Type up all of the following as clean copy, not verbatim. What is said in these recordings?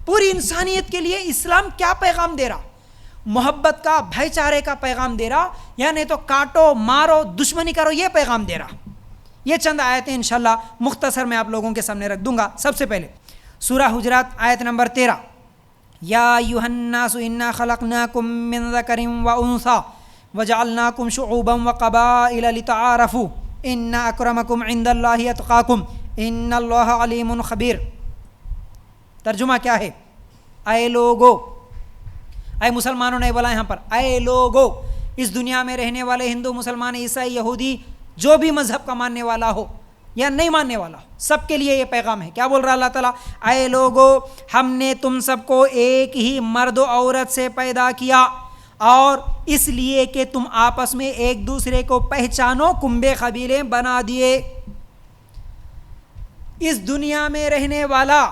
پوری انسانیت کے لیے اسلام کیا پیغام دے رہا؟ محبت کا، بھائی چارے کا پیغام دے رہا، یا نہیں تو کاٹو مارو دشمنی کرو یہ پیغام دے رہا۔ یہ چند آیتیں انشاءاللہ مختصر میں آپ لوگوں کے سامنے رکھ دوں گا۔ سب سے پہلے سورہ حجرات آیت نمبر 13، یا ایھا الناس انا خلقناکم من ذکر وانثی وجعلناکم شعوبا وقبائل لتعارفوا ان اکرمکم عند اللہ اتقاکم ان اللہ علیم خبیر۔ ترجمہ کیا ہے؟ اے لوگو، اے مسلمانوں نے بولا یہاں پر، اے لوگو، اس دنیا میں رہنے والے ہندو، مسلمان، عیسائی، یہودی، جو بھی مذہب کا ماننے والا ہو یا نہیں ماننے والا ہو، سب کے لیے یہ پیغام ہے۔ کیا بول رہا اللہ تعالیٰ؟ اے لوگو، ہم نے تم سب کو ایک ہی مرد و عورت سے پیدا کیا، اور اس لیے کہ تم آپس میں ایک دوسرے کو پہچانو، کنبے قبیلے بنا دیے۔ اس دنیا میں رہنے والا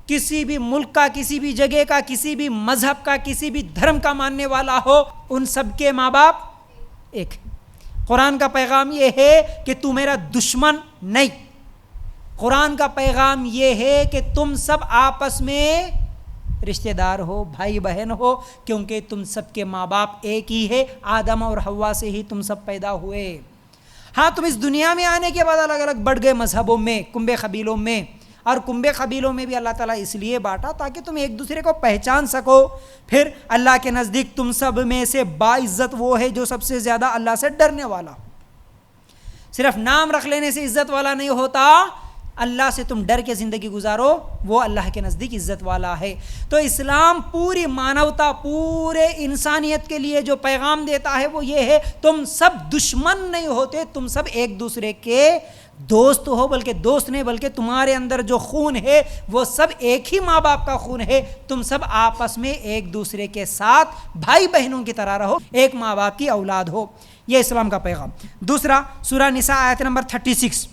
کسی بھی ملک کا، کسی بھی جگہ کا، کسی بھی مذہب کا، کسی بھی دھرم کا ماننے والا ہو، ان سب کے ماں باپ ایک۔ قرآن کا پیغام یہ ہے کہ تو میرا دشمن نہیں، قرآن کا پیغام یہ ہے کہ تم سب آپس میں رشتہ دار ہو، بھائی بہن ہو، کیونکہ تم سب کے ماں باپ ایک ہی ہے، آدم اور حوا سے ہی تم سب پیدا ہوئے۔ ہاں، تم اس دنیا میں آنے کے بعد الگ الگ بڑھ گئے مذہبوں میں، کنبے قبیلوں میں، اور کنبے قبیلوں میں بھی اللہ تعالیٰ اس لیے بانٹا تاکہ تم ایک دوسرے کو پہچان سکو۔ پھر اللہ کے نزدیک تم سب میں سے باعزت وہ ہے جو سب سے زیادہ اللہ سے ڈرنے والا ہو۔ صرف نام رکھ لینے سے عزت والا نہیں ہوتا، اللہ سے تم ڈر کے زندگی گزارو، وہ اللہ کے نزدیک عزت والا ہے۔ تو اسلام پوری مانوتا، پورے انسانیت کے لیے جو پیغام دیتا ہے وہ یہ ہے، تم سب دشمن نہیں ہوتے، تم سب ایک دوسرے کے دوست ہو، بلکہ دوست نہیں، بلکہ تمہارے اندر جو خون ہے وہ سب ایک ہی ماں باپ کا خون ہے، تم سب آپس میں ایک دوسرے کے ساتھ بھائی بہنوں کی طرح رہو، ایک ماں باپ کی اولاد ہو۔ یہ اسلام کا پیغام۔ دوسرا سورہ نساء آیت نمبر 36،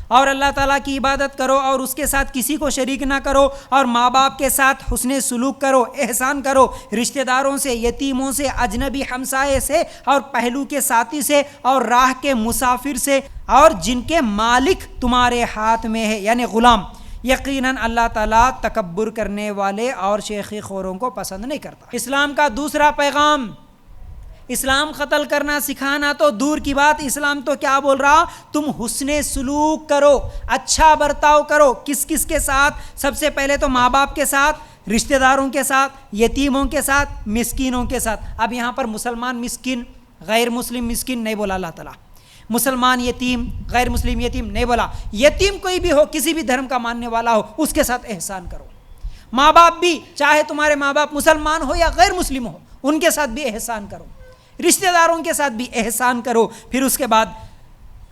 اور اللہ تعالیٰ کی عبادت کرو اور اس کے ساتھ کسی کو شریک نہ کرو، اور ماں باپ کے ساتھ حسن سلوک کرو، احسان کرو، رشتہ داروں سے، یتیموں سے، اجنبی ہمسائے سے، اور پہلو کے ساتھی سے، اور راہ کے مسافر سے، اور جن کے مالک تمہارے ہاتھ میں ہے، یعنی غلام۔ یقیناً اللہ تعالیٰ تکبر کرنے والے اور شیخی خوروں کو پسند نہیں کرتا۔ اسلام کا دوسرا پیغام، اسلام قتل کرنا سکھانا تو دور کی بات، اسلام تو کیا بول رہا؟ تم حسن سلوک کرو، اچھا برتاؤ کرو۔ کس کس کے ساتھ؟ سب سے پہلے تو ماں باپ کے ساتھ، رشتہ داروں کے ساتھ، یتیموں کے ساتھ، مسکینوں کے ساتھ۔ اب یہاں پر مسلمان مسکین، غیر مسلم مسکین نہیں بولا اللہ تعالیٰ، مسلمان یتیم، غیر مسلم یتیم نہیں بولا، یتیم کوئی بھی ہو، کسی بھی دھرم کا ماننے والا ہو، اس کے ساتھ احسان کرو۔ ماں باپ بھی، چاہے تمہارے ماں باپ مسلمان ہو یا غیر مسلم ہو، ان کے ساتھ بھی احسان کرو، رشتہ داروں کے ساتھ بھی احسان کرو۔ پھر اس کے بعد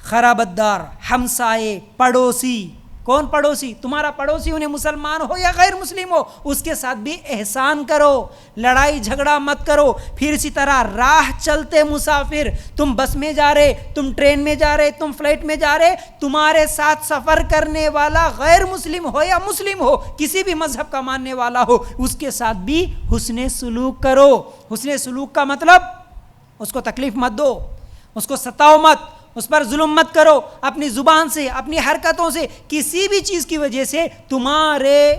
خرابت دار، ہمسائے، پڑوسی۔ کون پڑوسی؟ تمہارا پڑوسی، انہیں مسلمان ہو یا غیر مسلم ہو، اس کے ساتھ بھی احسان کرو، لڑائی جھگڑا مت کرو۔ پھر اسی طرح راہ چلتے مسافر، تم بس میں جا رہے، تم ٹرین میں جا رہے، تم فلائٹ میں جا رہے، تمہارے ساتھ سفر کرنے والا غیر مسلم ہو یا مسلم ہو، کسی بھی مذہب کا ماننے والا ہو، اس کے ساتھ بھی حسن سلوک کرو۔ حسن سلوک کا مطلب اس کو تکلیف مت دو، اس کو ستاؤ مت، اس پر ظلم مت کرو، اپنی زبان سے، اپنی حرکتوں سے، کسی بھی چیز کی وجہ سے تمہارے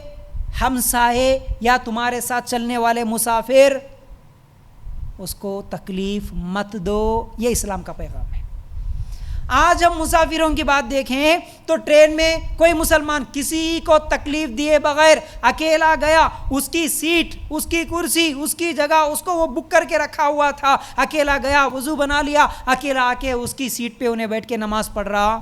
ہمسائے یا تمہارے ساتھ چلنے والے مسافر، اس کو تکلیف مت دو۔ یہ اسلام کا پیغام ہے۔ آج ہم مسافروں کی بات دیکھیں تو ٹرین میں کوئی مسلمان کسی کو تکلیف دیے بغیر اکیلا گیا، اس کی سیٹ، اس کی کرسی، اس کی جگہ، اس کو وہ بک کر کے رکھا ہوا تھا، اکیلا گیا، وضو بنا لیا، اکیلا آ کے اس کی سیٹ پہ انہیں بیٹھ کے نماز پڑھ رہا،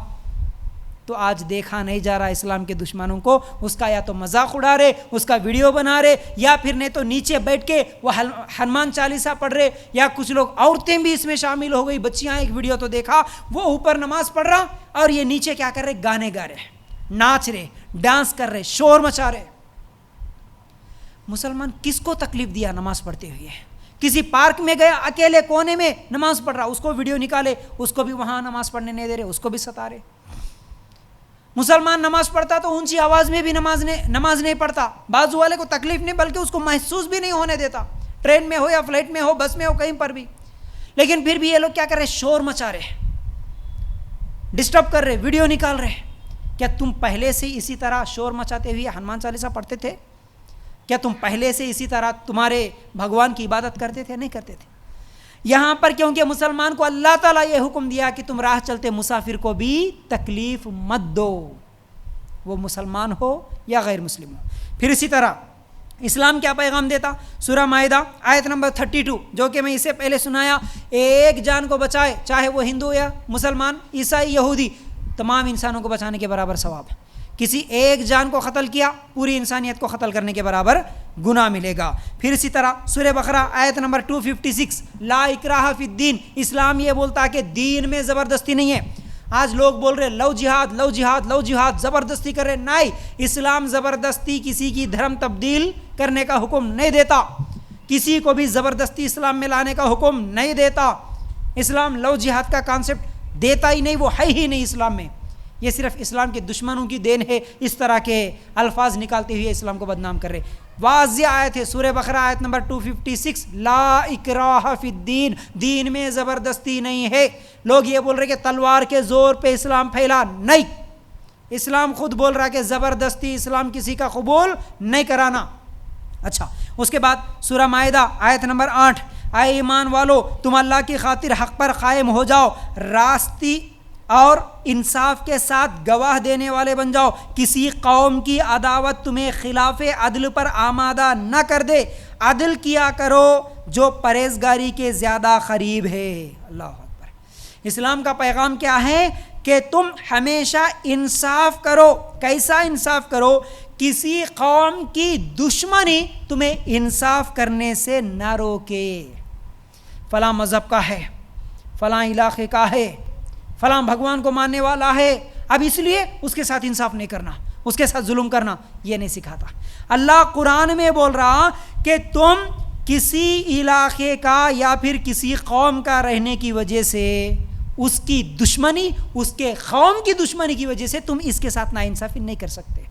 تو آج دیکھا نہیں جا رہا اسلام کے دشمنوں کو، اس کا یا تو مذاق اڑا رہے، اس کا ویڈیو بنا رہے، یا پھر نہیں تو نیچے بیٹھ کے وہ ہنومان چالیسا پڑھ رہے، یا کچھ لوگ عورتیں بھی اس میں شامل ہو گئی، بچیاں، ایک ویڈیو تو دیکھا، وہ اوپر نماز پڑھ رہا اور یہ نیچے کیا کر رہے؟ گانے گا رہے، ناچ رہے، ڈانس کر رہے، شور مچا رہے۔ مسلمان کس کو تکلیف دیا نماز پڑھتے ہوئے؟ کسی پارک میں گیا، اکیلے کونے میں نماز پڑھ رہا، اس کو ویڈیو نکالے، اس کو بھی وہاں نماز پڑھنے نہیں دے رہے، اس کو بھی ستا رہے۔ مسلمان نماز پڑھتا تو اونچی آواز میں بھی نماز نہیں پڑھتا، بازو والے کو تکلیف نہیں بلکہ اس کو محسوس بھی نہیں ہونے دیتا، ٹرین میں ہو یا فلائٹ میں ہو، بس میں ہو، کہیں پر بھی۔ لیکن پھر بھی یہ لوگ کیا کر رہے؟ شور مچا رہے، ڈسٹرب کر رہے، ویڈیو نکال رہے۔ کیا تم پہلے سے اسی طرح شور مچاتے ہوئے ہنومان چالیسا پڑھتے تھے؟ کیا تم پہلے سے اسی طرح تمہارے بھگوان کی عبادت کرتے تھے؟ نہیں کرتے تھے. یہاں پر کیونکہ مسلمان کو اللہ تعالیٰ یہ حکم دیا کہ تم راہ چلتے مسافر کو بھی تکلیف مت دو، وہ مسلمان ہو یا غیر مسلم ہو. پھر اسی طرح اسلام کیا پیغام دیتا؟ سورہ مائدہ آیت نمبر 32 جو کہ میں اس سے پہلے سنایا، ایک جان کو بچائے، چاہے وہ ہندو یا مسلمان، عیسائی، یہودی، تمام انسانوں کو بچانے کے برابر ثواب ہے. کسی ایک جان کو قتل کیا، پوری انسانیت کو قتل کرنے کے برابر گناہ ملے گا. پھر اسی طرح سورہ بقرہ آیت نمبر 256 لا اکراہ فی الدین، اسلام یہ بولتا ہے کہ دین میں زبردستی نہیں ہے. آج لوگ بول رہے لو جہاد لو جہاد لو جہاد، زبردستی کر رہے. نہیں، اسلام زبردستی کسی کی دھرم تبدیل کرنے کا حکم نہیں دیتا، کسی کو بھی زبردستی اسلام میں لانے کا حکم نہیں دیتا. اسلام لو جہاد کا کانسیپٹ دیتا ہی نہیں، وہ ہے ہی نہیں اسلام میں. یہ صرف اسلام کے دشمنوں کی دین ہے، اس طرح کے الفاظ نکالتے ہوئے اسلام کو بدنام کر رہے. واضح آیت ہے سورہ بقرہ آیت نمبر 256 لا اکراہ فی الدین، دین میں زبردستی نہیں ہے. لوگ یہ بول رہے کہ تلوار کے زور پہ اسلام پھیلا، نہیں، اسلام خود بول رہا کہ زبردستی اسلام کسی کا قبول نہیں کرانا. اچھا، اس کے بعد سورہ مائدہ آیت نمبر 8 اے ایمان والو تم اللہ کی خاطر حق پر قائم ہو جاؤ، راستی اور انصاف کے ساتھ گواہ دینے والے بن جاؤ، کسی قوم کی عداوت تمہیں خلاف عدل پر آمادہ نہ کر دے، عدل کیا کرو جو پرہیزگاری کے زیادہ قریب ہے. اللہ اکبر. اسلام کا پیغام کیا ہے کہ تم ہمیشہ انصاف کرو. کیسا انصاف کرو؟ کسی قوم کی دشمنی تمہیں انصاف کرنے سے نہ روکے. فلاں مذہب کا ہے، فلاں علاقے کا ہے، فلاں بھگوان کو ماننے والا ہے، اب اس لیے اس کے ساتھ انصاف نہیں کرنا، اس کے ساتھ ظلم کرنا، یہ نہیں سکھاتا. اللہ قرآن میں بول رہا کہ تم کسی علاقے کا یا پھر کسی قوم کا رہنے کی وجہ سے اس کی دشمنی، اس کے قوم کی دشمنی کی وجہ سے تم اس کے ساتھ ناانصافی نہیں کر سکتے.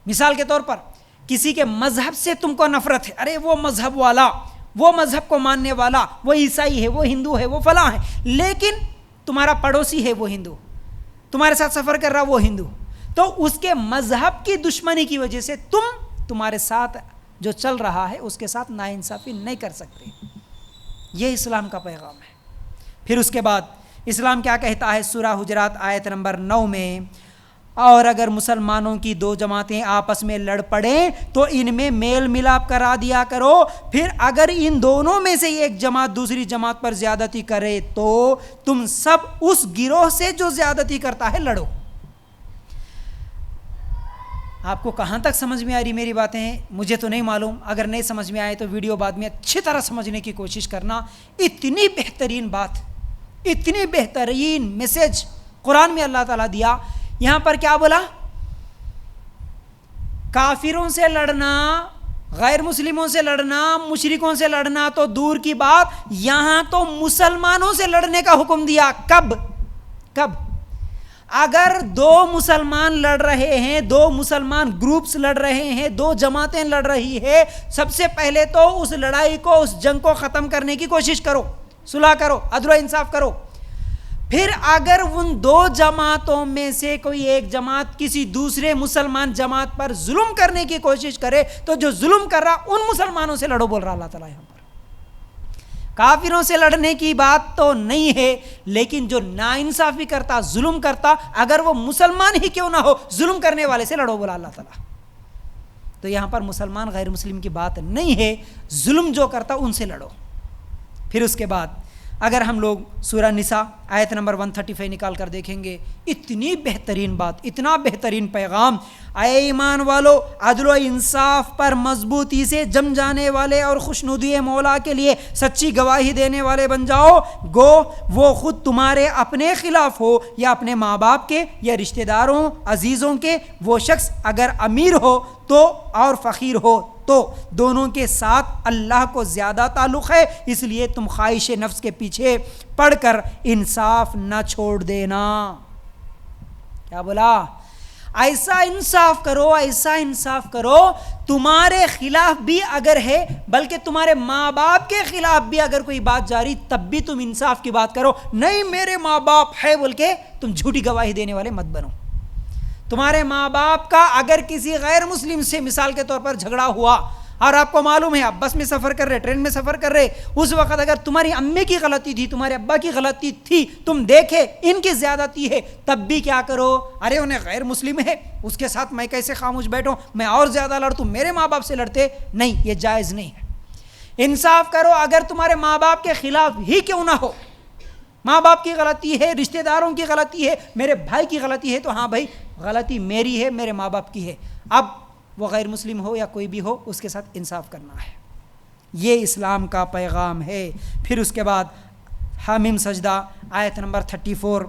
مثال کے طور پر کسی کے مذہب سے تم کو نفرت ہے، ارے وہ مذہب والا، وہ مذہب کو ماننے والا، وہ عیسائی ہے، وہ ہندو ہے، وہ فلاں ہے، لیکن تمہارا پڑوسی ہے وہ ہندو، تمہارے ساتھ سفر کر رہا وہ ہندو، تو اس کے مذہب کی دشمنی کی وجہ سے تمہارے ساتھ جو چل رہا ہے اس کے ساتھ ناانصافی نہیں کر سکتے. یہ اسلام کا پیغام ہے. پھر اس کے بعد اسلام کیا کہتا ہے سورہ حجرات آیت نمبر 9 میں، اور اگر مسلمانوں کی دو جماعتیں آپس میں لڑ پڑیں تو ان میں میل ملاپ کرا دیا کرو، پھر اگر ان دونوں میں سے ایک جماعت دوسری جماعت پر زیادتی کرے تو تم سب اس گروہ سے جو زیادتی کرتا ہے لڑو. آپ کو کہاں تک سمجھ میں آ رہی میری باتیں؟ مجھے تو نہیں معلوم، اگر نہیں سمجھ میں آئے تو ویڈیو بعد میں اچھی طرح سمجھنے کی کوشش کرنا. اتنی بہترین بات، اتنی بہترین میسج قرآن میں اللہ تعالیٰ دیا. یہاں پر کیا بولا؟ کافروں سے لڑنا، غیر مسلموں سے لڑنا، مشرکوں سے لڑنا تو دور کی بات، یہاں تو مسلمانوں سے لڑنے کا حکم دیا. کب اگر دو مسلمان لڑ رہے ہیں، دو مسلمان گروپس لڑ رہے ہیں، دو جماعتیں لڑ رہی ہے، سب سے پہلے تو اس لڑائی کو، اس جنگ کو ختم کرنے کی کوشش کرو، صلح کرو، عدل و انصاف کرو. پھر اگر ان دو جماعتوں میں سے کوئی ایک جماعت کسی دوسرے مسلمان جماعت پر ظلم کرنے کی کوشش کرے تو جو ظلم کر رہا ان مسلمانوں سے لڑو بول رہا اللہ تعالیٰ. یہاں پر کافروں سے لڑنے کی بات تو نہیں ہے، لیکن جو ناانصافی کرتا، ظلم کرتا، اگر وہ مسلمان ہی کیوں نہ ہو، ظلم کرنے والے سے لڑو بولا اللہ تعالیٰ. تو یہاں پر مسلمان غیر مسلم کی بات نہیں ہے، ظلم جو کرتا ان سے لڑو. پھر اس کے بعد اگر ہم لوگ سورہ نساء آیت نمبر 135 نکال کر دیکھیں گے، اتنی بہترین بات، اتنا بہترین پیغام. اے ایمان والو، عدل و انصاف پر مضبوطی سے جم جانے والے اور خوشنودی مولا کے لیے سچی گواہی دینے والے بن جاؤ، گو وہ خود تمہارے اپنے خلاف ہو یا اپنے ماں باپ کے یا رشتہ داروں عزیزوں کے. وہ شخص اگر امیر ہو تو اور فقیر ہو تو دونوں کے ساتھ اللہ کو زیادہ تعلق ہے، اس لیے تم خواہش نفس کے پیچھے پڑ کر انصاف نہ چھوڑ دینا. کیا بولا؟ ایسا انصاف کرو، ایسا انصاف کرو، تمہارے خلاف بھی اگر ہے، بلکہ تمہارے ماں باپ کے خلاف بھی اگر کوئی بات جاری تب بھی تم انصاف کی بات کرو. نہیں میرے ماں باپ ہے بول کے تم جھوٹی گواہی دینے والے مت بنو. تمہارے ماں باپ کا اگر کسی غیر مسلم سے مثال کے طور پر جھگڑا ہوا اور آپ کو معلوم ہے آپ بس میں سفر کر رہے، ٹرین میں سفر کر رہے، اس وقت اگر تمہاری امی کی غلطی تھی، تمہارے ابا کی غلطی تھی، تم دیکھے ان کی زیادتی ہے، تب بھی کیا کرو؟ ارے انہیں غیر مسلم ہے، اس کے ساتھ میں کیسے خاموش بیٹھوں، میں اور زیادہ لڑتوں، میرے ماں باپ سے لڑتے نہیں، یہ جائز نہیں ہے۔ انصاف کرو، اگر تمہارے ماں باپ کے خلاف ہی کیوں نہ ہو، ماں باپ کی غلطی ہے، رشتہ داروں کی غلطی ہے، میرے بھائی کی غلطی ہے، تو ہاں بھائی غلطی میری ہے، میرے ماں باپ کی ہے، اب وہ غیر مسلم ہو یا کوئی بھی ہو اس کے ساتھ انصاف کرنا ہے۔ یہ اسلام کا پیغام ہے۔ پھر اس کے بعد حامیم سجدہ آیت نمبر 34،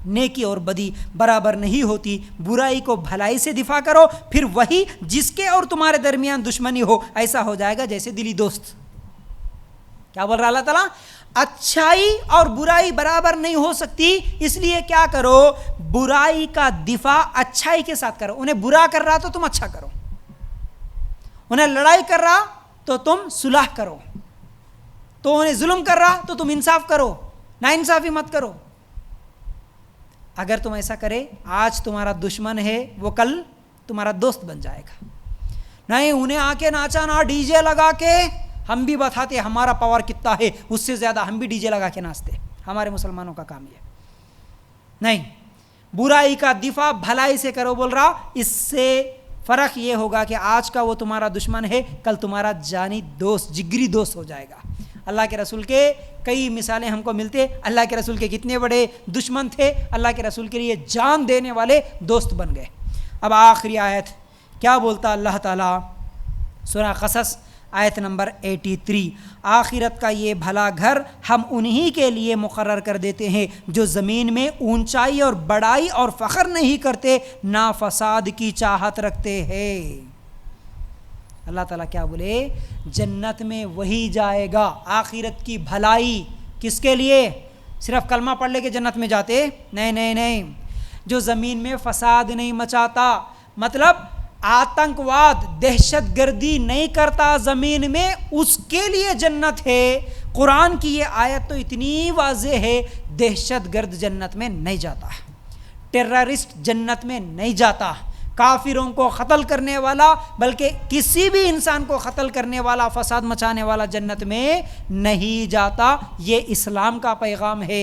نیکی اور بدی برابر نہیں ہوتی، برائی کو بھلائی سے دفاع کرو، پھر وہی جس کے اور تمہارے درمیان دشمنی ہو ایسا ہو جائے گا جیسے دلی دوست۔ کیا بول رہا اللہ تعالیٰ؟ اچھائی اور برائی برابر نہیں ہو سکتی، اس لیے کیا کرو؟ برائی کا دفاع اچھائی کے ساتھ کرو۔ انہیں برا کر رہا تو تم اچھا کرو، انہیں لڑائی کر رہا تو تم صلح کرو، تو انہیں ظلم کر رہا تو تم انصاف کرو، نا انصافی مت کرو۔ اگر تم ایسا کرے، آج تمہارا دشمن ہے وہ کل تمہارا دوست بن جائے گا۔ نہیں انہیں آ کے ناچانا، ڈی جے لگا کے، ہم بھی بتاتے ہمارا پاور کتنا ہے، اس سے زیادہ ہم بھی ڈی جے لگا کے ناچتے، ہمارے مسلمانوں کا کام یہ نہیں۔ برائی کا دفاع بھلائی سے کرو بول رہا، اس سے فرق یہ ہوگا کہ آج کا وہ تمہارا دشمن ہے، کل تمہارا جانی دوست، جگری دوست ہو جائے گا۔ اللہ کے رسول کے کئی مثالیں ہم کو ملتے، اللہ کے رسول کے کتنے بڑے دشمن تھے، اللہ کے رسول کے لیے جان دینے والے دوست بن گئے۔ اب آخری آیت کیا بولتا اللہ تعالیٰ؟ سورہ قصص آیت نمبر 83، آخرت کا یہ بھلا گھر ہم انہی کے لیے مقرر کر دیتے ہیں جو زمین میں اونچائی اور بڑائی اور فخر نہیں کرتے، نہ فساد کی چاہت رکھتے ہیں۔ اللہ تعالیٰ کیا بولے؟ جنت میں وہی جائے گا۔ آخرت کی بھلائی کس کے لیے؟ صرف کلمہ پڑھ لے کے جنت میں جاتے؟ نہیں نہیں نہیں، جو زمین میں فساد نہیں مچاتا، مطلب آتنکواد، دہشت گردی نہیں کرتا زمین میں، اس کے لیے جنت ہے۔ قرآن کی یہ آیت تو اتنی واضح ہے، دہشت گرد جنت میں نہیں جاتا، ٹیررسٹ جنت میں نہیں جاتا، کافروں کو قتل کرنے والا، بلکہ کسی بھی انسان کو قتل کرنے والا، فساد مچانے والا جنت میں نہیں جاتا۔ یہ اسلام کا پیغام ہے۔